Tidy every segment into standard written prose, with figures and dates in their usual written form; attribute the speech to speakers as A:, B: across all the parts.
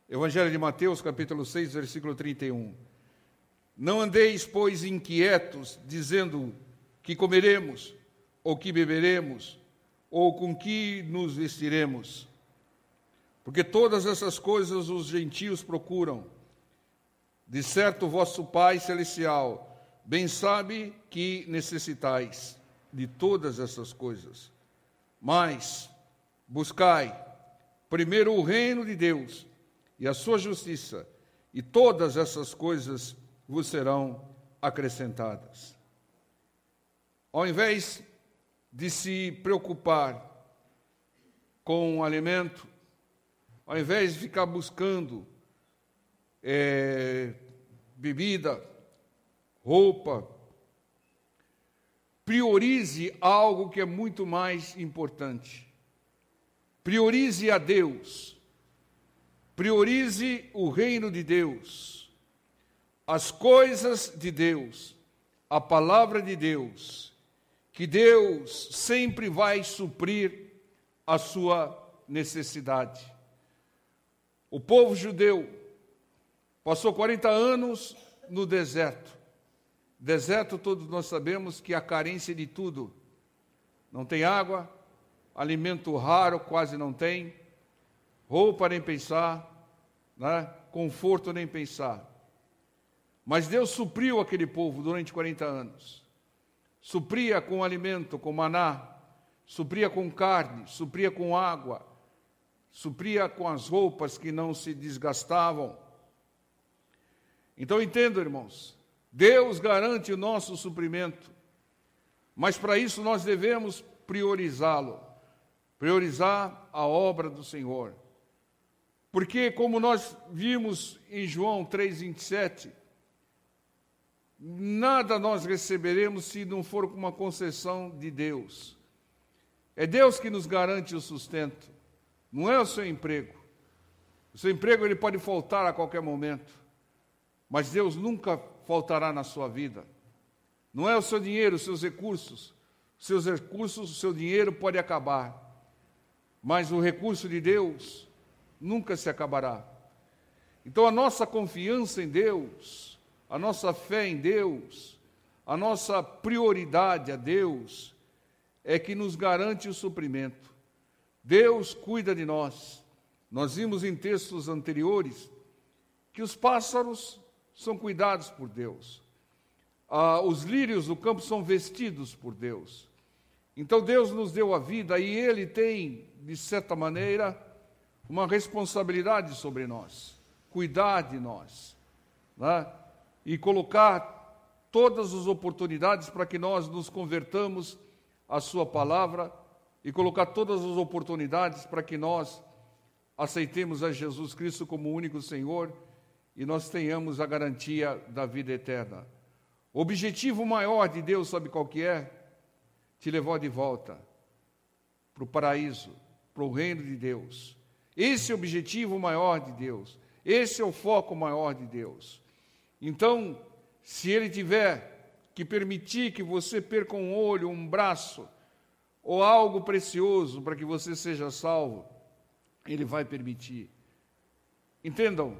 A: Evangelho de Mateus, capítulo 6, versículo 31. Não andeis, pois, inquietos, dizendo que comeremos, ou que beberemos, ou com que nos vestiremos. Porque todas essas coisas os gentios procuram. De certo, vosso Pai Celestial bem sabe que necessitais de todas essas coisas. Mas buscai primeiro o reino de Deus e a sua justiça, e todas essas coisas vos serão acrescentadas. Ao invés de se preocupar com o alimento, ao invés de ficar buscando bebida, roupa, priorize algo que é muito mais importante. Priorize a Deus. Priorize o reino de Deus, as coisas de Deus, a palavra de Deus, que Deus sempre vai suprir a sua necessidade. O povo judeu passou 40 anos no deserto. Deserto, todos nós sabemos que há carência de tudo. Não tem água, alimento raro quase não tem, roupa nem pensar, né? Conforto nem pensar. Mas Deus supriu aquele povo durante 40 anos. Supria com alimento, com maná, supria com carne, supria com água, supria com as roupas que não se desgastavam. Então entendo, irmãos, Deus garante o nosso suprimento, mas para isso nós devemos priorizá-lo, priorizar a obra do Senhor. Porque, como nós vimos em João 3,27, nada nós receberemos se não for com uma concessão de Deus. É Deus que nos garante o sustento, não é o seu emprego. O seu emprego ele pode faltar a qualquer momento, mas Deus nunca faltará na sua vida. Não é o seu dinheiro, os seus recursos. Os seus recursos, o seu dinheiro pode acabar, mas o recurso de Deus nunca se acabará. Então a nossa confiança em Deus, a nossa fé em Deus, a nossa prioridade a Deus é que nos garante o suprimento. Deus cuida de nós. Nós vimos em textos anteriores que os pássaros são cuidados por Deus. Os lírios do campo são vestidos por Deus. Então Deus nos deu a vida e Ele tem, de certa maneira, uma responsabilidade sobre nós, cuidar de nós, né? E colocar todas as oportunidades para que nós nos convertamos à sua palavra e colocar todas as oportunidades para que nós aceitemos a Jesus Cristo como único Senhor e nós tenhamos a garantia da vida eterna. O objetivo maior de Deus, sabe qual que é? Te levar de volta para o paraíso, para o reino de Deus. Esse é o objetivo maior de Deus. Esse é o foco maior de Deus. Então, se Ele tiver que permitir que você perca um olho, um braço, ou algo precioso para que você seja salvo, Ele vai permitir. Entendam,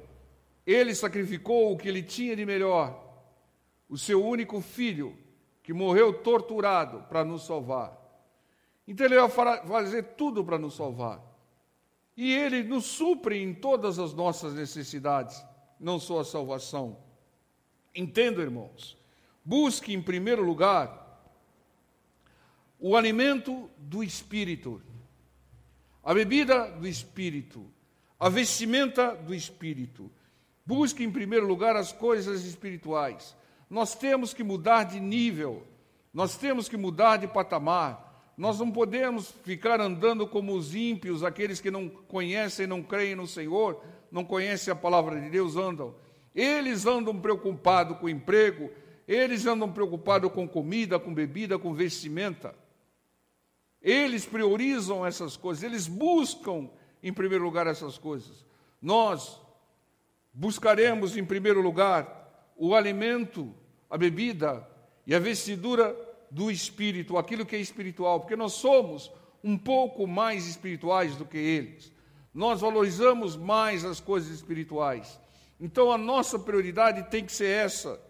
A: Ele sacrificou o que Ele tinha de melhor, o seu único filho, que morreu torturado para nos salvar. Então Ele vai fazer tudo para nos salvar. E Ele nos supre em todas as nossas necessidades, não só a salvação. Entendo, irmãos, busque em primeiro lugar o alimento do Espírito, a bebida do Espírito, a vestimenta do Espírito. Busque em primeiro lugar as coisas espirituais. Nós temos que mudar de nível, nós temos que mudar de patamar. Nós não podemos ficar andando como os ímpios, aqueles que não conhecem, não creem no Senhor, não conhecem a palavra de Deus, andam. Eles andam preocupados com o emprego, eles andam preocupados com comida, com bebida, com vestimenta. Eles priorizam essas coisas, eles buscam em primeiro lugar essas coisas. Nós buscaremos em primeiro lugar o alimento, a bebida e a vestidura do Espírito, aquilo que é espiritual, porque nós somos um pouco mais espirituais do que eles. nós valorizamos mais as coisas espirituais. Então a nossa prioridade tem que ser essa,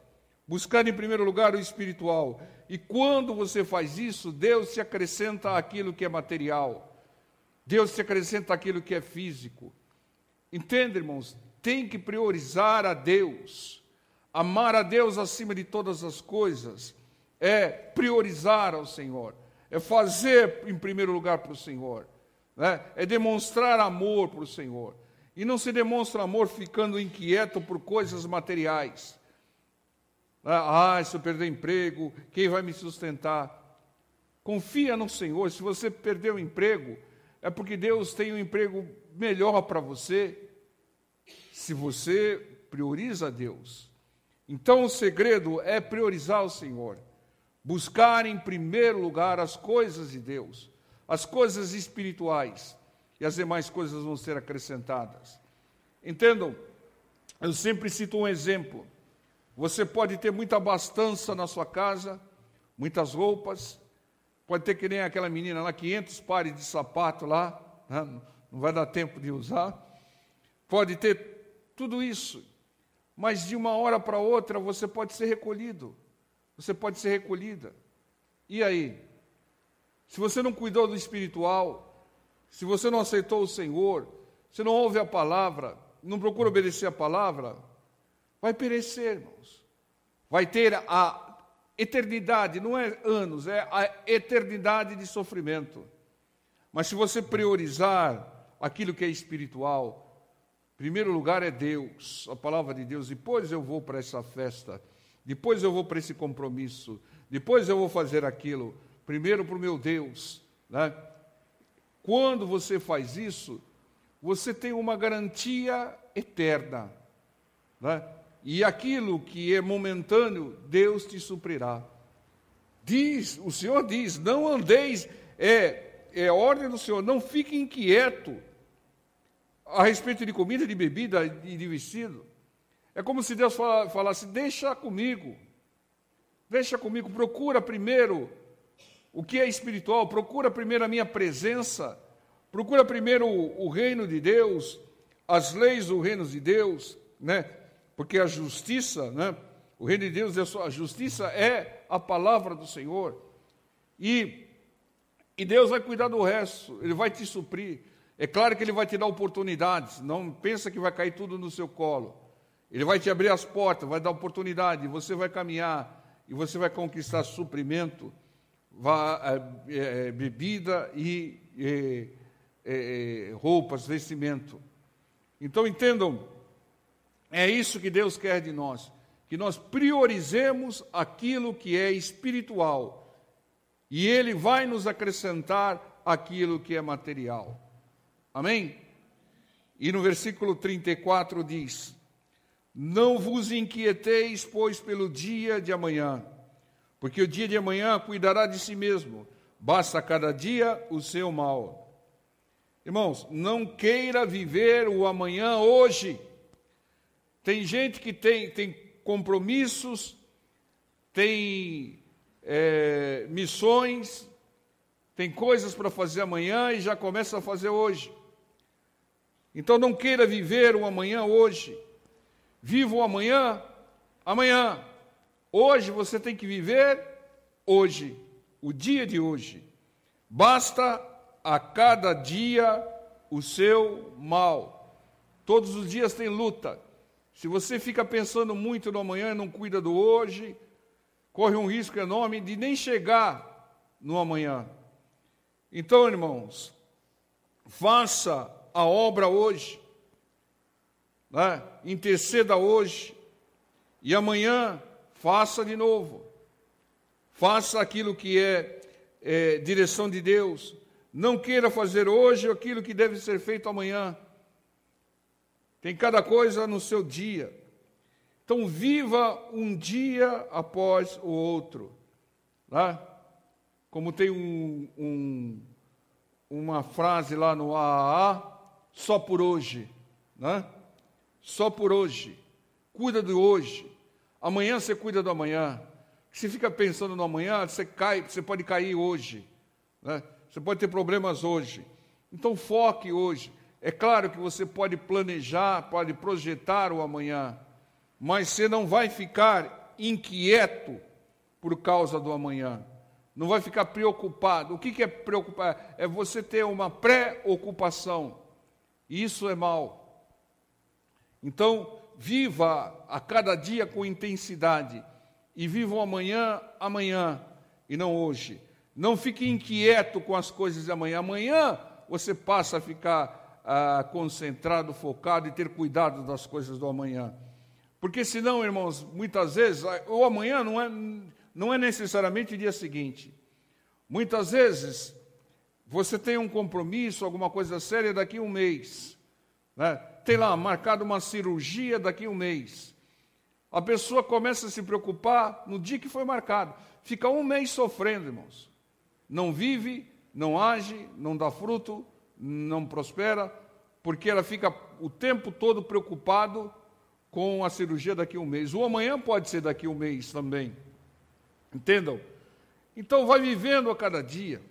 A: buscar em primeiro lugar o espiritual. E quando você faz isso, Deus se acrescenta aquilo que é material. Deus se acrescenta aquilo que é físico. Entende, irmãos? Tem que priorizar a Deus. Amar a Deus acima de todas as coisas é priorizar ao Senhor. É fazer em primeiro lugar para o Senhor. Né? É demonstrar amor para o Senhor. E não se demonstra amor ficando inquieto por coisas materiais. Se eu perder emprego, quem vai me sustentar? Confia no Senhor. Se você perder o emprego, é porque Deus tem um emprego melhor para você, se você prioriza a Deus. Então o segredo é priorizar o Senhor. Buscar em primeiro lugar as coisas de Deus, as coisas espirituais, e as demais coisas vão ser acrescentadas. Entendam, eu sempre cito um exemplo. Você pode ter muita abastança na sua casa, muitas roupas, pode ter que nem aquela menina lá, 500 pares de sapato lá, né? Não vai dar tempo de usar. Pode ter tudo isso, mas de uma hora para outra você pode ser recolhido, você pode ser recolhida. E aí? Se você não cuidou do espiritual, se você não aceitou o Senhor, se não ouve a palavra, não procura obedecer a palavra, vai perecer, irmãos. Vai ter a eternidade, não é anos, é a eternidade de sofrimento. Mas se você priorizar aquilo que é espiritual, em primeiro lugar é Deus, a palavra de Deus, depois eu vou para essa festa, depois eu vou para esse compromisso, depois eu vou fazer aquilo, primeiro para o meu Deus, né? Quando você faz isso, você tem uma garantia eterna, né? E aquilo que é momentâneo, Deus te suprirá. O Senhor diz, não andeis, é ordem do Senhor, não fique inquieto a respeito de comida, de bebida e de vestido. É como se Deus falasse, deixa comigo, procura primeiro o que é espiritual, procura primeiro a minha presença, procura primeiro o reino de Deus, as leis do reino de Deus, né? Porque a justiça, né? O reino de Deus, a justiça é a palavra do Senhor. E Deus vai cuidar do resto, Ele vai te suprir. É claro que Ele vai te dar oportunidades, não pensa que vai cair tudo no seu colo. Ele vai te abrir as portas, vai dar oportunidade, você vai caminhar e você vai conquistar suprimento, bebida e roupas, vestimento. Então entendam, é isso que Deus quer de nós, que nós priorizemos aquilo que é espiritual e Ele vai nos acrescentar aquilo que é material. Amém? E no versículo 34 diz, não vos inquieteis, pois, pelo dia de amanhã, porque o dia de amanhã cuidará de si mesmo, basta cada dia o seu mal. Irmãos, não queira viver o amanhã hoje. Tem gente que tem compromissos, tem missões, tem coisas para fazer amanhã e já começa a fazer hoje. Então não queira viver o amanhã hoje. Viva o amanhã, amanhã. Hoje você tem que viver hoje, o dia de hoje. Basta a cada dia o seu mal. Todos os dias tem luta. Se você fica pensando muito no amanhã e não cuida do hoje, corre um risco enorme de nem chegar no amanhã. Então, irmãos, faça a obra hoje, né? Interceda hoje, e amanhã faça de novo. Faça aquilo que é direção de Deus. Não queira fazer hoje aquilo que deve ser feito amanhã. Tem cada coisa no seu dia. Então, viva um dia após o outro. Né? Como tem uma frase lá no AAA, só por hoje. Né? Só por hoje. Cuida do hoje. Amanhã você cuida do amanhã. Se fica pensando no amanhã, você pode cair hoje. Né? Você pode ter problemas hoje. Então, foque hoje. É claro que você pode planejar, pode projetar o amanhã, mas você não vai ficar inquieto por causa do amanhã. Não vai ficar preocupado. O que é preocupar? É você ter uma pré-ocupação. E isso é mal. Então, viva a cada dia com intensidade. E viva o amanhã, amanhã, e não hoje. Não fique inquieto com as coisas de amanhã. Amanhã você passa a ficar concentrado, focado e ter cuidado das coisas do amanhã. Porque senão, irmãos, muitas vezes, o amanhã não é necessariamente o dia seguinte. Muitas vezes, você tem um compromisso, alguma coisa séria daqui a um mês. Né? Tem lá marcado uma cirurgia daqui a um mês. A pessoa começa a se preocupar no dia que foi marcado. Fica um mês sofrendo, irmãos. Não vive, não age, não dá fruto, não prospera, porque ela fica o tempo todo preocupado com a cirurgia daqui a um mês. O amanhã pode ser daqui a um mês também. Entendam? Então, vai vivendo a cada dia.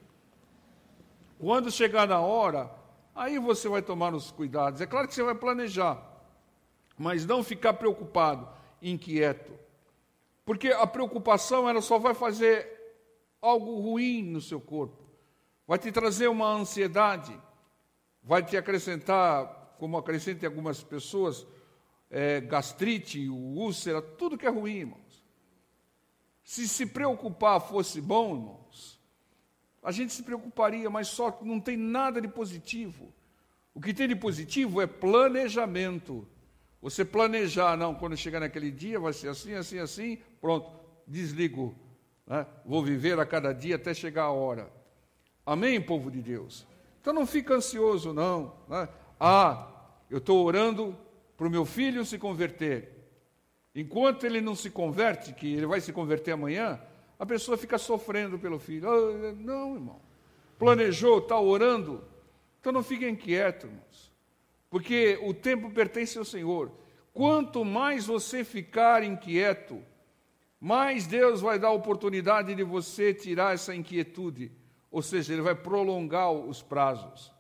A: Quando chegar na hora, aí você vai tomar os cuidados. É claro que você vai planejar, mas não ficar preocupado, inquieto. Porque a preocupação, ela só vai fazer algo ruim no seu corpo. Vai te trazer uma ansiedade, vai te acrescentar, como acrescenta em algumas pessoas, gastrite, úlcera, tudo que é ruim, irmãos. Se preocupar fosse bom, irmãos, a gente se preocuparia, mas só não tem nada de positivo. O que tem de positivo é planejamento. Você planejar, não, quando chegar naquele dia vai ser assim, assim, assim, pronto, desligo. Né? Vou viver a cada dia até chegar a hora. Amém, povo de Deus? Então não fica ansioso, não. Né? Eu estou orando para o meu filho se converter. Enquanto ele não se converte, que ele vai se converter amanhã, a pessoa fica sofrendo pelo filho. Não, irmão. Planejou, está orando. Então não fique inquieto, irmãos. Porque o tempo pertence ao Senhor. Quanto mais você ficar inquieto, mais Deus vai dar a oportunidade de você tirar essa inquietude. Ou seja, Ele vai prolongar os prazos.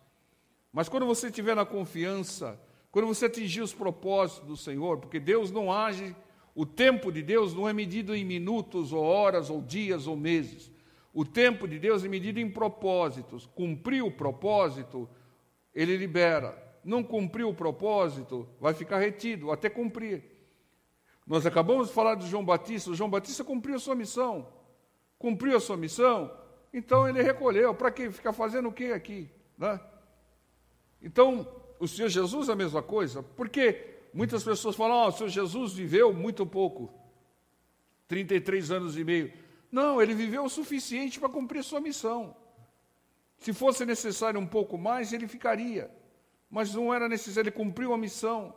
A: Mas quando você estiver na confiança, quando você atingir os propósitos do Senhor, porque Deus não age, o tempo de Deus não é medido em minutos, ou horas, ou dias, ou meses. O tempo de Deus é medido em propósitos. Cumpriu o propósito, Ele libera. Não cumpriu o propósito, vai ficar retido, até cumprir. Nós acabamos de falar de João Batista. O João Batista cumpriu a sua missão. Cumpriu a sua missão, então ele recolheu. Para que ficar fazendo o que aqui? Né? Então, o Senhor Jesus é a mesma coisa. Porque muitas pessoas falam, o Senhor Jesus viveu muito pouco. 33 anos e meio. Não, ele viveu o suficiente para cumprir a sua missão. Se fosse necessário um pouco mais, ele ficaria. Mas não era necessário, ele cumpriu a missão.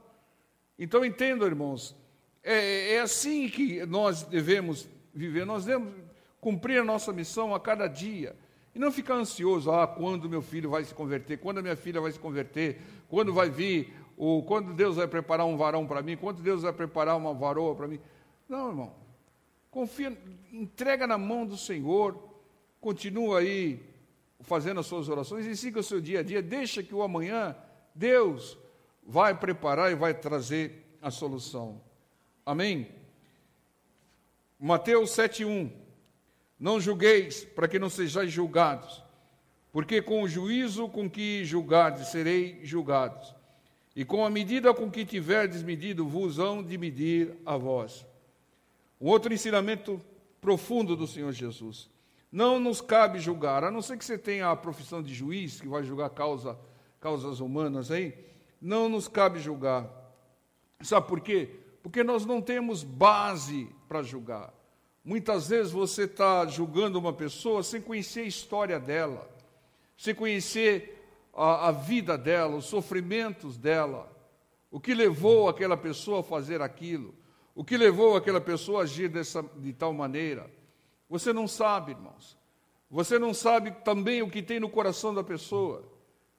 A: Então, entendam, irmãos, é assim que nós devemos viver. Nós devemos cumprir a nossa missão a cada dia. E não ficar ansioso, quando meu filho vai se converter, quando a minha filha vai se converter, quando vai vir, ou quando Deus vai preparar um varão para mim, quando Deus vai preparar uma varoa para mim. Não, irmão. Confia, entrega na mão do Senhor, continua aí fazendo as suas orações e siga o seu dia a dia. Deixa que o amanhã Deus vai preparar e vai trazer a solução. Amém? Mateus 7:1. Não julgueis, para que não sejais julgados, porque com o juízo com que julgardes, sereis julgados, e com a medida com que tiverdes medido, vos hão de medir a vós. Um outro ensinamento profundo do Senhor Jesus. Não nos cabe julgar, a não ser que você tenha a profissão de juiz, que vai julgar causas humanas aí, não nos cabe julgar. Sabe por quê? Porque nós não temos base para julgar. Muitas vezes você está julgando uma pessoa sem conhecer a história dela, sem conhecer a vida dela, os sofrimentos dela, o que levou aquela pessoa a fazer aquilo, o que levou aquela pessoa a agir de tal maneira. Você não sabe, irmãos. Você não sabe também o que tem no coração da pessoa.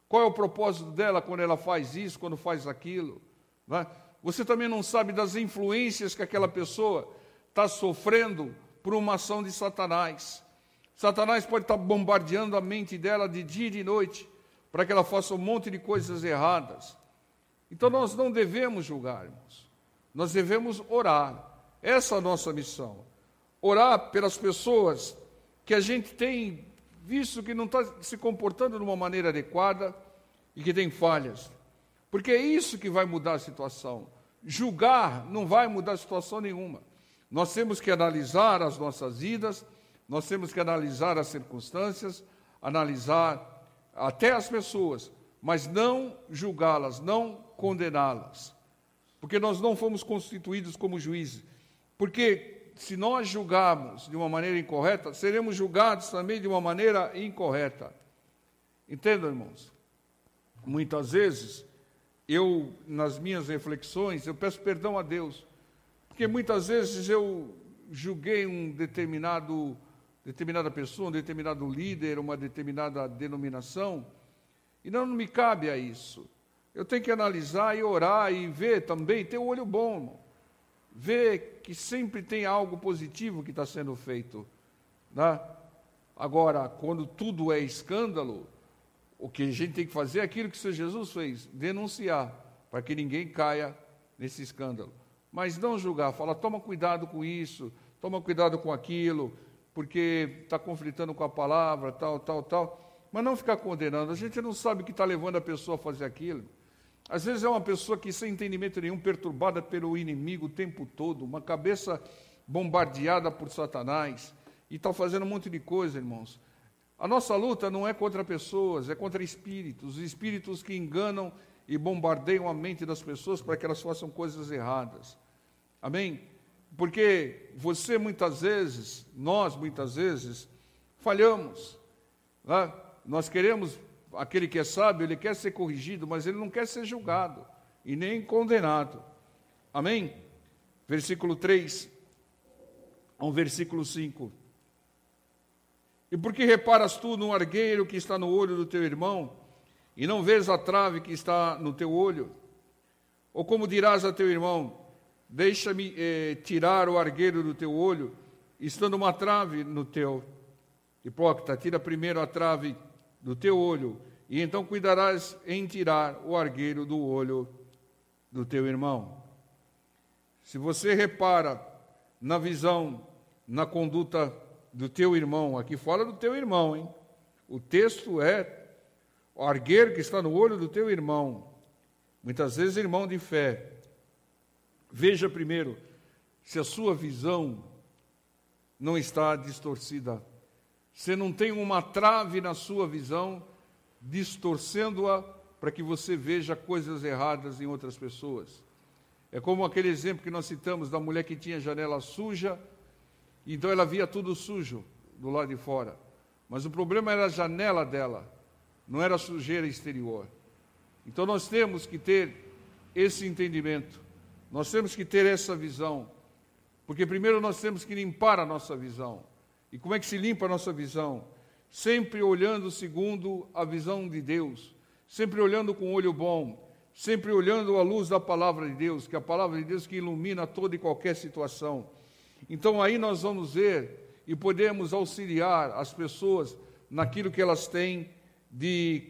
A: Qual é o propósito dela quando ela faz isso, quando faz aquilo. Não é? Você também não sabe das influências que aquela pessoa está sofrendo por uma ação de Satanás. Satanás pode estar bombardeando a mente dela de dia e de noite, para que ela faça um monte de coisas erradas. Então nós não devemos julgar, irmãos. Nós devemos orar. Essa é a nossa missão. Orar pelas pessoas que a gente tem visto que não está se comportando de uma maneira adequada e que tem falhas. Porque é isso que vai mudar a situação. Julgar não vai mudar situação nenhuma. Nós temos que analisar as nossas vidas, nós temos que analisar as circunstâncias, analisar até as pessoas, mas não julgá-las, não condená-las. Porque nós não fomos constituídos como juízes. Porque se nós julgarmos de uma maneira incorreta, seremos julgados também de uma maneira incorreta. Entendam, irmãos? Muitas vezes, nas minhas reflexões, eu peço perdão a Deus, porque muitas vezes eu julguei determinada pessoa, um determinado líder, uma determinada denominação, e não me cabe a isso. Eu tenho que analisar e orar e ver também, ter um olho bom, irmão. Ver que sempre tem algo positivo que está sendo feito, né? Agora, quando tudo é escândalo, o que a gente tem que fazer é aquilo que o Senhor Jesus fez, denunciar, para que ninguém caia nesse escândalo. Mas não julgar, falar, toma cuidado com isso, toma cuidado com aquilo, porque está conflitando com a palavra, tal. Mas não ficar condenando. A gente não sabe o que está levando a pessoa a fazer aquilo. Às vezes é uma pessoa que, sem entendimento nenhum, perturbada pelo inimigo o tempo todo, uma cabeça bombardeada por Satanás, e está fazendo um monte de coisa, irmãos. A nossa luta não é contra pessoas, é contra espíritos, espíritos que enganam e bombardeiam a mente das pessoas para que elas façam coisas erradas. Amém? Porque nós muitas vezes, falhamos. Né? Nós queremos, aquele que é sábio, ele quer ser corrigido, mas ele não quer ser julgado e nem condenado. Amém? Versículo 3 ao versículo 5. E por que reparas tu no argueiro que está no olho do teu irmão, e não vês a trave que está no teu olho? Ou como dirás a teu irmão, deixa-me tirar o argueiro do teu olho, estando uma trave no teu? Hipócrita, tira primeiro a trave do teu olho, e então cuidarás em tirar o argueiro do olho do teu irmão. Se você repara na visão, na conduta do teu irmão, aqui fala do teu irmão, hein? O texto é o argueiro que está no olho do teu irmão. Muitas vezes irmão de fé. Veja primeiro se a sua visão não está distorcida. Se não tem uma trave na sua visão, distorcendo-a para que você veja coisas erradas em outras pessoas. É como aquele exemplo que nós citamos da mulher que tinha janela suja, então ela via tudo sujo do lado de fora. Mas o problema era a janela dela, não era a sujeira exterior. Então nós temos que ter esse entendimento, nós temos que ter essa visão, porque primeiro nós temos que limpar a nossa visão. E como é que se limpa a nossa visão? Sempre olhando segundo a visão de Deus, sempre olhando com olho bom, sempre olhando à luz da palavra de Deus, que é a palavra de Deus que ilumina toda e qualquer situação. Então aí nós vamos ver e podemos auxiliar as pessoas naquilo que elas têm de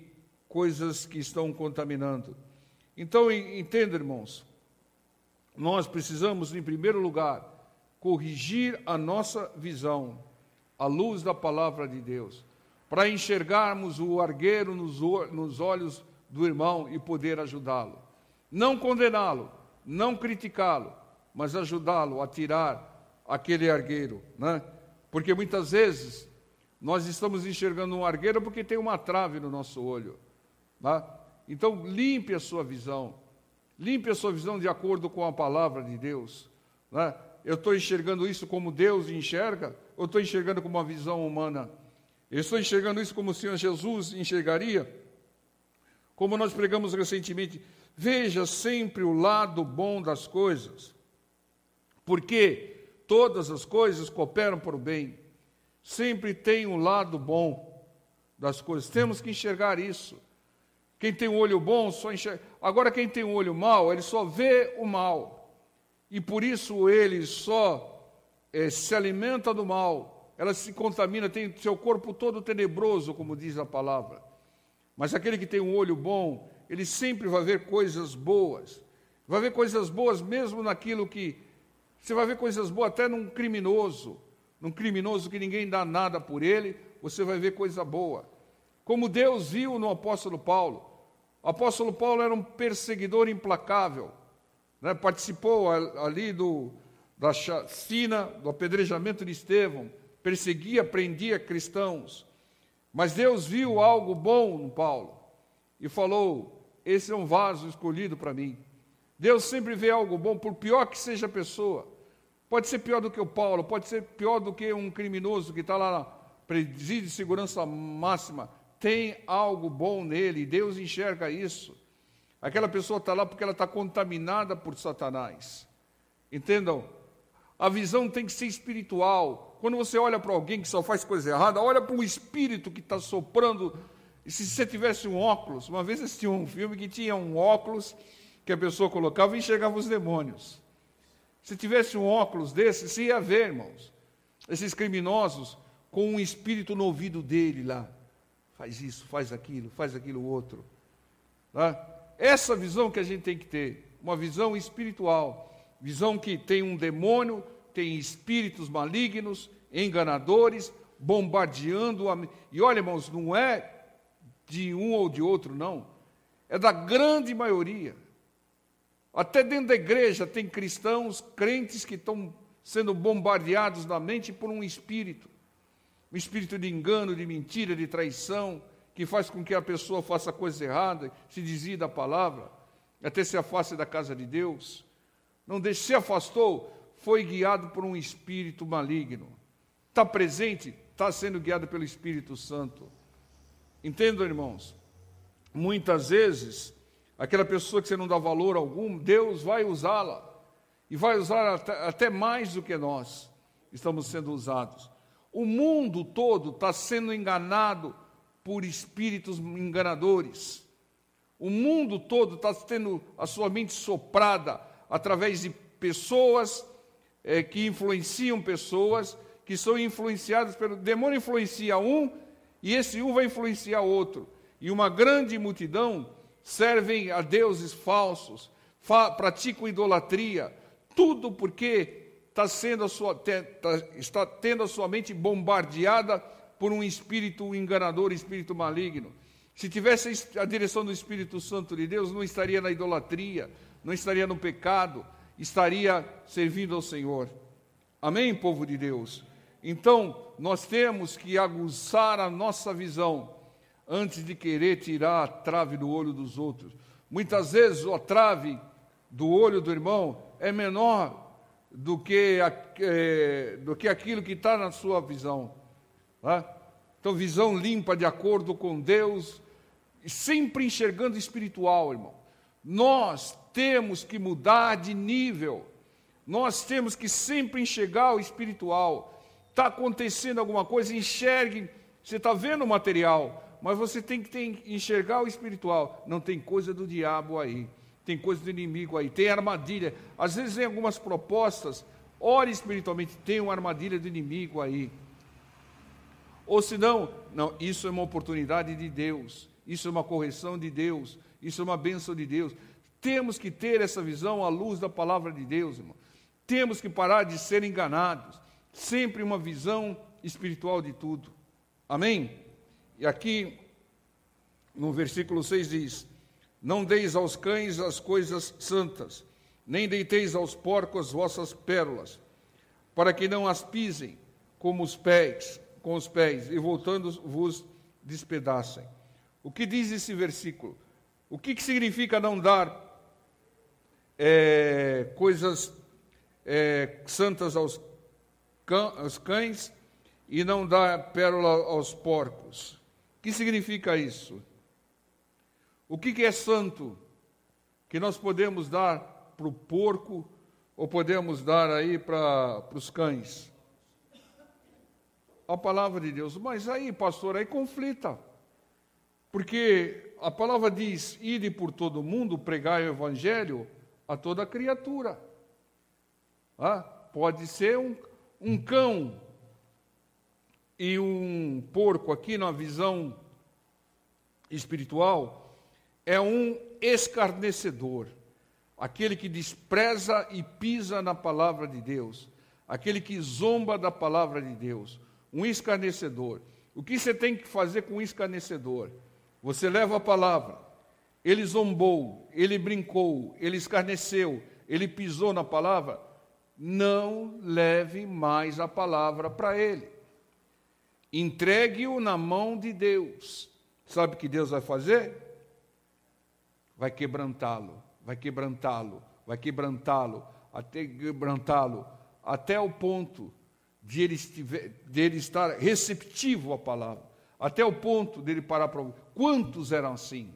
A: coisas que estão contaminando. Então entenda, irmãos, nós precisamos, em primeiro lugar, corrigir a nossa visão à luz da palavra de Deus, para enxergarmos o argueiro nos olhos do irmão e poder ajudá-lo. Não condená-lo, não criticá-lo, mas ajudá-lo a tirar aquele argueiro, né? Porque muitas vezes nós estamos enxergando um argueiro porque tem uma trave no nosso olho, né? Então limpe a sua visão de acordo com a palavra de Deus, né? Eu estou enxergando isso como Deus enxerga, ou estou enxergando como uma visão humana? Eu estou enxergando isso como o Senhor Jesus enxergaria? Como nós pregamos recentemente, veja sempre o lado bom das coisas, porque todas as coisas cooperam para o bem. Sempre tem um lado bom das coisas. Temos que enxergar isso. Quem tem um olho bom só enxerga. Agora, quem tem um olho mau, ele só vê o mal. E por isso ele só se alimenta do mal. Ela se contamina, tem seu corpo todo tenebroso, como diz a palavra. Mas aquele que tem um olho bom, ele sempre vai ver coisas boas. Vai ver coisas boas mesmo naquilo que... Você vai ver coisas boas até num criminoso que ninguém dá nada por ele, você vai ver coisa boa. Como Deus viu no apóstolo Paulo. O apóstolo Paulo era um perseguidor implacável, né? Participou ali da chacina, do apedrejamento de Estevão, perseguia, prendia cristãos. Mas Deus viu algo bom no Paulo e falou: esse é um vaso escolhido para mim. Deus sempre vê algo bom, por pior que seja a pessoa. Pode ser pior do que o Paulo, pode ser pior do que um criminoso que está lá na presídio de segurança máxima. Tem algo bom nele, Deus enxerga isso. Aquela pessoa está lá porque ela está contaminada por Satanás. Entendam? A visão tem que ser espiritual. Quando você olha para alguém que só faz coisa errada, olha para um espírito que está soprando. E se você tivesse um óculos, uma vez assisti um filme que tinha um óculos que a pessoa colocava e enxergava os demônios. Se tivesse um óculos desse, você ia ver, irmãos, esses criminosos com um espírito no ouvido dele lá. Faz isso, faz aquilo outro. Tá? Essa visão que a gente tem que ter, uma visão espiritual, visão que tem um demônio, tem espíritos malignos, enganadores, bombardeando. E olha, irmãos, não é de um ou de outro, não. É da grande maioria. Até dentro da igreja tem cristãos, crentes que estão sendo bombardeados na mente por um espírito de engano, de mentira, de traição, que faz com que a pessoa faça coisa errada, se desvie da palavra, até se afaste da casa de Deus. Não deixe, se afastou, foi guiado por um espírito maligno. Está presente, está sendo guiado pelo Espírito Santo. Entendam, irmãos? Muitas vezes, aquela pessoa que você não dá valor algum, Deus vai usá-la. E vai usar até mais do que nós estamos sendo usados. O mundo todo está sendo enganado por espíritos enganadores. O mundo todo está tendo a sua mente soprada através de pessoas que influenciam pessoas, que são influenciadas pelo... O demônio influencia um, e esse um vai influenciar outro. E uma grande multidão servem a deuses falsos, praticam idolatria, tudo porque está tendo a sua mente bombardeada por um espírito enganador, espírito maligno. Se tivesse a direção do Espírito Santo de Deus, não estaria na idolatria, não estaria no pecado, estaria servindo ao Senhor. Amém, povo de Deus? Então, nós temos que aguçar a nossa visão antes de querer tirar a trave do olho dos outros. Muitas vezes a trave do olho do irmão é menor do que aquilo que está na sua visão. Tá? Então, visão limpa de acordo com Deus, sempre enxergando espiritual, irmão. Nós temos que mudar de nível, nós temos que sempre enxergar o espiritual. Está acontecendo alguma coisa, enxergue. Você está vendo o material, mas você tem que enxergar o espiritual. Não tem coisa do diabo aí, tem coisa do inimigo aí, tem armadilha. Às vezes vem algumas propostas, ore espiritualmente, tem uma armadilha do inimigo aí. Ou se não, isso é uma oportunidade de Deus, isso é uma correção de Deus, isso é uma bênção de Deus. Temos que ter essa visão à luz da palavra de Deus, irmão. Temos que parar de ser enganados. Sempre uma visão espiritual de tudo. Amém? E aqui, no versículo 6 diz: não deis aos cães as coisas santas, nem deiteis aos porcos as vossas pérolas, para que não as pisem com os pés, e voltando vos despedacem. O que diz esse versículo? O que significa não dar coisas santas aos cães e não dar pérola aos porcos? O que significa isso? O que é santo que nós podemos dar para o porco ou podemos dar aí para os cães? A palavra de Deus. Mas aí, pastor, aí conflita. Porque a palavra diz: ide por todo o mundo, pregai o evangelho a toda criatura. Pode ser um cão e um porco aqui na visão espiritual é um escarnecedor, aquele que despreza e pisa na palavra de Deus, aquele que zomba da palavra de Deus, um escarnecedor. O que você tem que fazer com um escarnecedor? Você leva a palavra, ele zombou, ele brincou, ele escarneceu, ele pisou na palavra, não leve mais a palavra para ele. Entregue-o na mão de Deus. Sabe o que Deus vai fazer? Vai quebrantá-lo, vai quebrantá-lo, vai quebrantá-lo, até o ponto de ele estar receptivo à palavra, até o ponto de ele parar para ouvir. Quantos eram assim?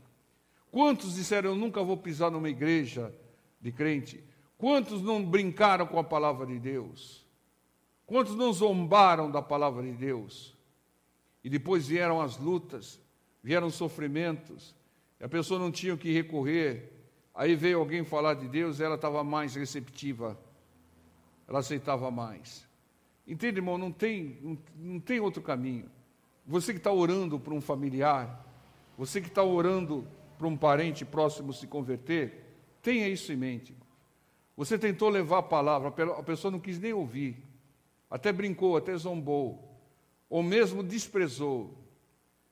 A: Quantos disseram, eu nunca vou pisar numa igreja de crente? Quantos não brincaram com a palavra de Deus? Quantos não zombaram da palavra de Deus? E depois vieram as lutas, vieram os sofrimentos, a pessoa não tinha o que recorrer, aí veio alguém falar de Deus, ela estava mais receptiva, ela aceitava mais. Entende, irmão? Não tem outro caminho. Você que está orando para um familiar, você que está orando para um parente próximo se converter, tenha isso em mente. Você tentou levar a palavra, a pessoa não quis nem ouvir, até brincou, até zombou, ou mesmo desprezou.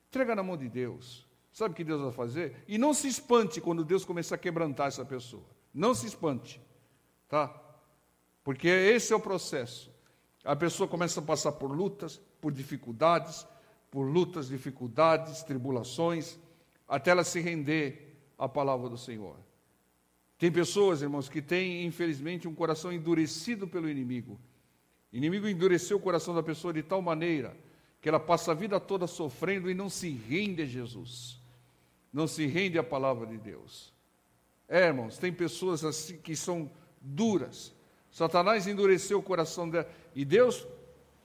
A: Entrega na mão de Deus. Sabe o que Deus vai fazer? E não se espante quando Deus começar a quebrantar essa pessoa. Não se espante, tá? Porque esse é o processo. A pessoa começa a passar por lutas, dificuldades, tribulações, até ela se render à palavra do Senhor. Tem pessoas, irmãos, que têm, infelizmente, um coração endurecido pelo inimigo. O inimigo endureceu o coração da pessoa de tal maneira que ela passa a vida toda sofrendo e não se rende a Jesus. Não se rende à palavra de Deus. Irmãos, tem pessoas assim que são duras. Satanás endureceu o coração dela. E Deus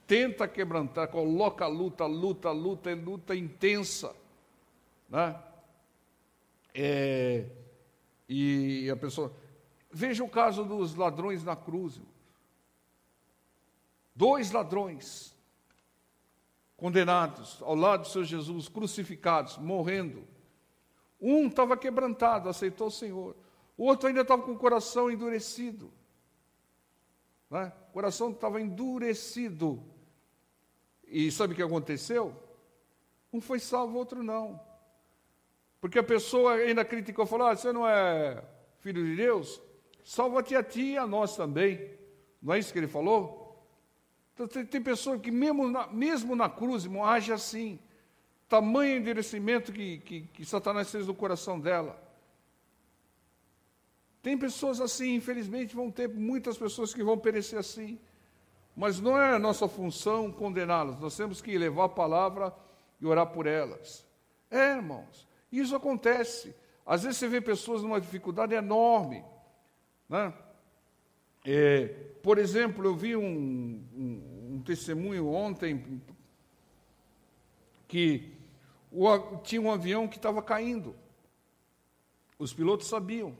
A: tenta quebrantar, coloca luta intensa. Né? E a pessoa... Veja o caso dos ladrões na cruz. 2 ladrões condenados ao lado do Senhor Jesus, crucificados, morrendo. Um estava quebrantado, aceitou o Senhor. O outro ainda estava com o coração endurecido. Né? O coração estava endurecido. E sabe o que aconteceu? Um foi salvo, o outro não. Porque a pessoa ainda criticou, falou, você não é filho de Deus? Salva-te a ti e a nós também. Não é isso que ele falou? Então, tem pessoa que mesmo na cruz, irmão, age assim. Tamanho endurecimento que Satanás fez no coração dela. Tem pessoas assim, infelizmente, vão ter muitas pessoas que vão perecer assim. Mas não é a nossa função condená-las. Nós temos que levar a palavra e orar por elas. Irmãos, isso acontece. Às vezes você vê pessoas numa dificuldade enorme. Né? Por exemplo, eu vi um testemunho ontem que tinha um avião que estava caindo. Os pilotos sabiam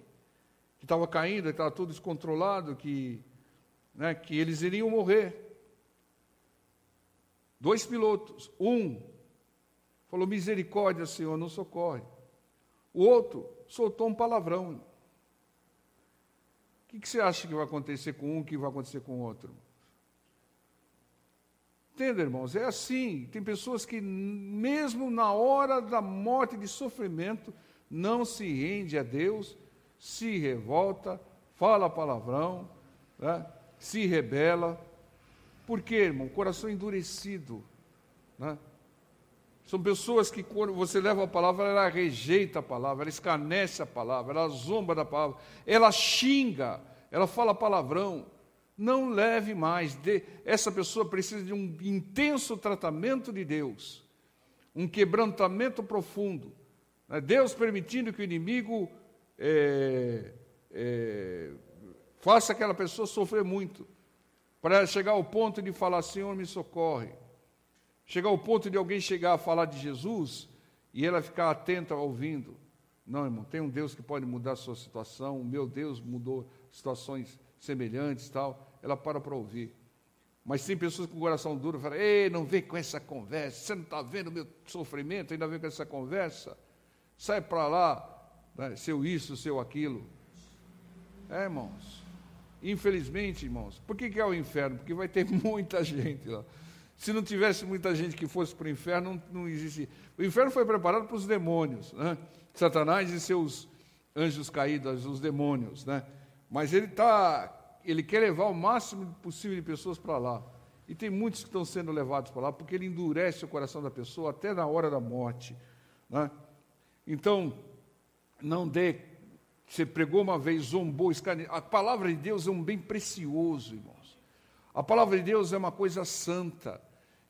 A: que estava caindo, que estava tudo descontrolado, que eles iriam morrer. 2 pilotos. Um falou, misericórdia, Senhor, não socorre. O outro soltou um palavrão. O que você acha que vai acontecer com um, que vai acontecer com o outro? Entende, irmãos? É assim. Tem pessoas que, mesmo na hora da morte, de sofrimento, não se rende a Deus, se revolta, fala palavrão, né? Se rebela. Por quê, irmão? Coração endurecido. Né? São pessoas que, quando você leva a palavra, ela rejeita a palavra, ela escarnece a palavra, ela zomba da palavra, ela xinga, ela fala palavrão. Não leve mais. Essa pessoa precisa de um intenso tratamento de Deus, um quebrantamento profundo. Né? Deus permitindo que o inimigo faça aquela pessoa sofrer muito, para ela chegar ao ponto de falar, Senhor, me socorre. Chegar ao ponto de alguém chegar a falar de Jesus e ela ficar atenta ouvindo. Não, irmão, tem um Deus que pode mudar a sua situação, o meu Deus mudou situações semelhantes e tal. Ela para ouvir. Mas tem pessoas com o coração duro que falam, ei, não vem com essa conversa, você não está vendo o meu sofrimento, ainda vem com essa conversa. sai para lá, né, seu isso, seu aquilo. Irmãos, infelizmente, irmãos, por que é o inferno? Porque vai ter muita gente lá. Se não tivesse muita gente que fosse para o inferno, não existia. O inferno foi preparado para os demônios, né? Satanás e seus anjos caídos, os demônios, né? Mas ele quer levar o máximo possível de pessoas para lá. E tem muitos que estão sendo levados para lá, porque ele endurece o coração da pessoa até na hora da morte, né? Então, não dê. Você pregou uma vez, zombou, escaneou. A palavra de Deus é um bem precioso, irmãos. A palavra de Deus é uma coisa santa.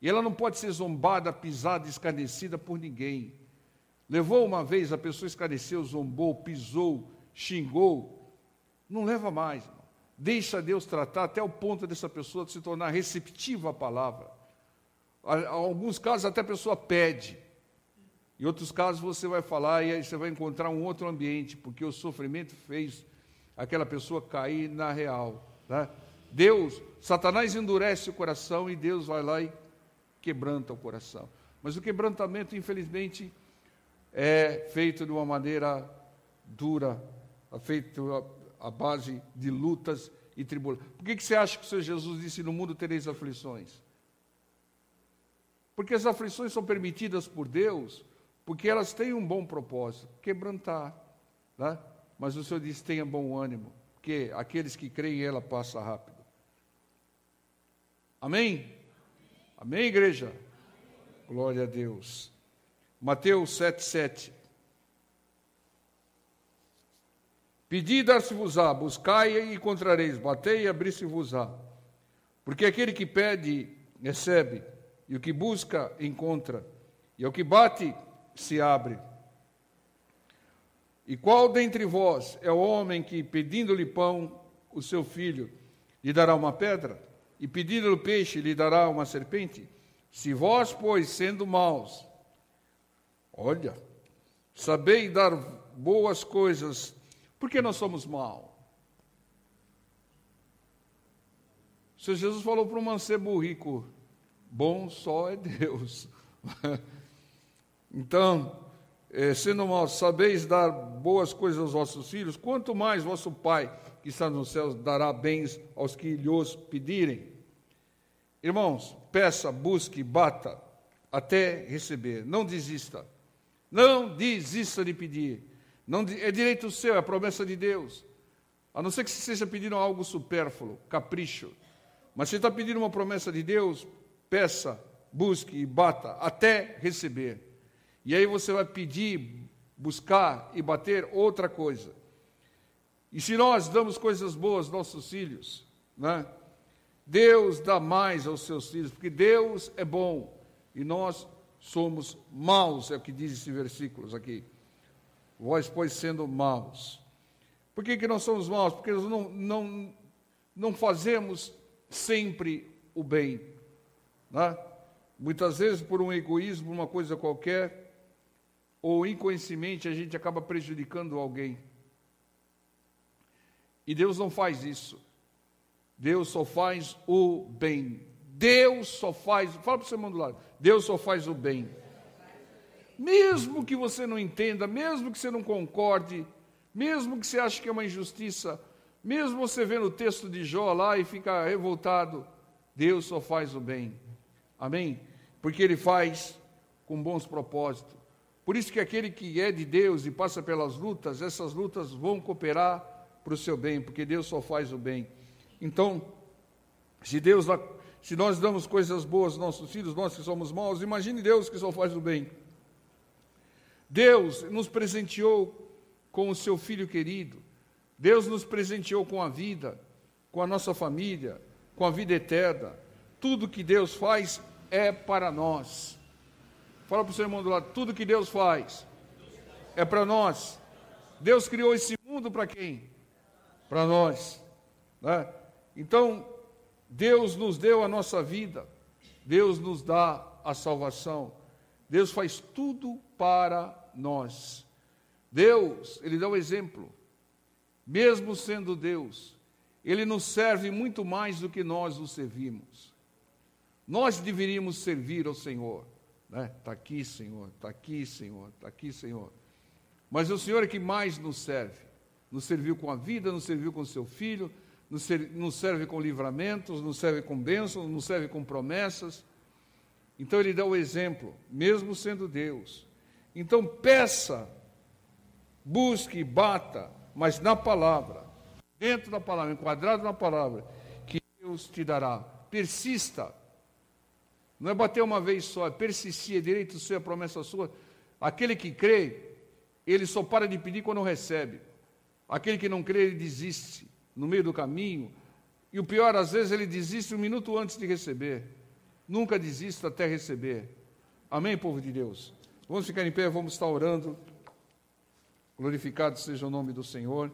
A: E ela não pode ser zombada, pisada, escarnecida por ninguém. Levou uma vez, a pessoa escarneceu, zombou, pisou, xingou. Não leva mais, irmão. Deixa Deus tratar até o ponto dessa pessoa se tornar receptiva à palavra. Em alguns casos até a pessoa pede. Em outros casos você vai falar e aí você vai encontrar um outro ambiente, porque o sofrimento fez aquela pessoa cair na real, né? Satanás endurece o coração e Deus vai lá e quebranta o coração. Mas o quebrantamento, infelizmente, é feito de uma maneira dura, é feito à base de lutas e tribulações. Por que você acha que o Senhor Jesus disse, no mundo tereis aflições? Porque as aflições são permitidas por Deus, porque elas têm um bom propósito, quebrantar, né? Mas o Senhor disse, tenha bom ânimo, porque aqueles que creem, ela passa rápido. Amém? Amém, igreja? Glória a Deus. Mateus 7,7. Pedi e dar-se-vos-á, buscai e encontrareis, batei e abrir-se-vos-á. Porque aquele que pede, recebe, e o que busca, encontra, e ao que bate, se abre. E qual dentre vós é o homem que, pedindo-lhe pão, o seu filho, lhe dará uma pedra? E pedindo-lhe peixe, lhe dará uma serpente? Se vós, pois, sendo maus, olha, sabeis dar boas coisas, por que nós somos maus? O Senhor Jesus falou para o mancebo rico, bom só é Deus. Então, sendo maus, sabeis dar boas coisas aos vossos filhos, quanto mais vosso Pai, que está nos céus, dará bens aos que lhos pedirem. Irmãos, peça, busque, bata, até receber. Não desista. Não desista de pedir. Não, é direito seu, é a promessa de Deus. A não ser que você esteja pedindo algo supérfluo, capricho. Mas você está pedindo uma promessa de Deus, peça, busque e bata, até receber. E aí você vai pedir, buscar e bater outra coisa. E se nós damos coisas boas aos nossos filhos, né? Deus dá mais aos seus filhos, porque Deus é bom e nós somos maus, é o que diz esse versículo aqui. Vós, pois, sendo maus. Por que nós somos maus? Porque nós não fazemos sempre o bem, né? Muitas vezes por um egoísmo, uma coisa qualquer, ou inconscientemente a gente acaba prejudicando alguém. E Deus não faz isso. Deus só faz o bem. Deus só faz, fala para o seu irmão do lado, Deus só faz o bem. Mesmo que você não entenda, mesmo que você não concorde, mesmo que você ache que é uma injustiça, mesmo você vendo o texto de Jó lá e fica revoltado, Deus só faz o bem. Amém? Porque Ele faz com bons propósitos. Por isso que aquele que é de Deus e passa pelas lutas, essas lutas vão cooperar para o seu bem, porque Deus só faz o bem. Então, se nós damos coisas boas aos nossos filhos, nós que somos maus, imagine Deus que só faz o bem. Deus nos presenteou com o seu Filho querido. Deus nos presenteou com a vida, com a nossa família, com a vida eterna. Tudo que Deus faz é para nós. Fala para o seu irmão do lado, tudo que Deus faz é para nós. Deus criou esse mundo para quem? Para nós, né? Então, Deus nos deu a nossa vida, Deus nos dá a salvação, Deus faz tudo para nós. Deus, Ele dá o exemplo, mesmo sendo Deus, Ele nos serve muito mais do que nós o servimos. Nós deveríamos servir ao Senhor, né? Está aqui, Senhor, está aqui, Senhor, está aqui, Senhor. Mas é o Senhor é que mais nos serve. Nos serviu com a vida, nos serviu com o seu Filho, nos serve com livramentos, nos serve com bênçãos, nos serve com promessas. Então Ele dá o exemplo, mesmo sendo Deus. Então peça, busque, bata, mas na palavra, dentro da palavra, enquadrado na palavra, que Deus te dará. Persista. Não é bater uma vez só, é persistir, é direito seu, é promessa sua. Aquele que crê, ele só para de pedir quando recebe. Aquele que não crê, ele desiste no meio do caminho. E o pior, às vezes, ele desiste um minuto antes de receber. Nunca desista até receber. Amém, povo de Deus? Vamos ficar em pé, vamos estar orando. Glorificado seja o nome do Senhor.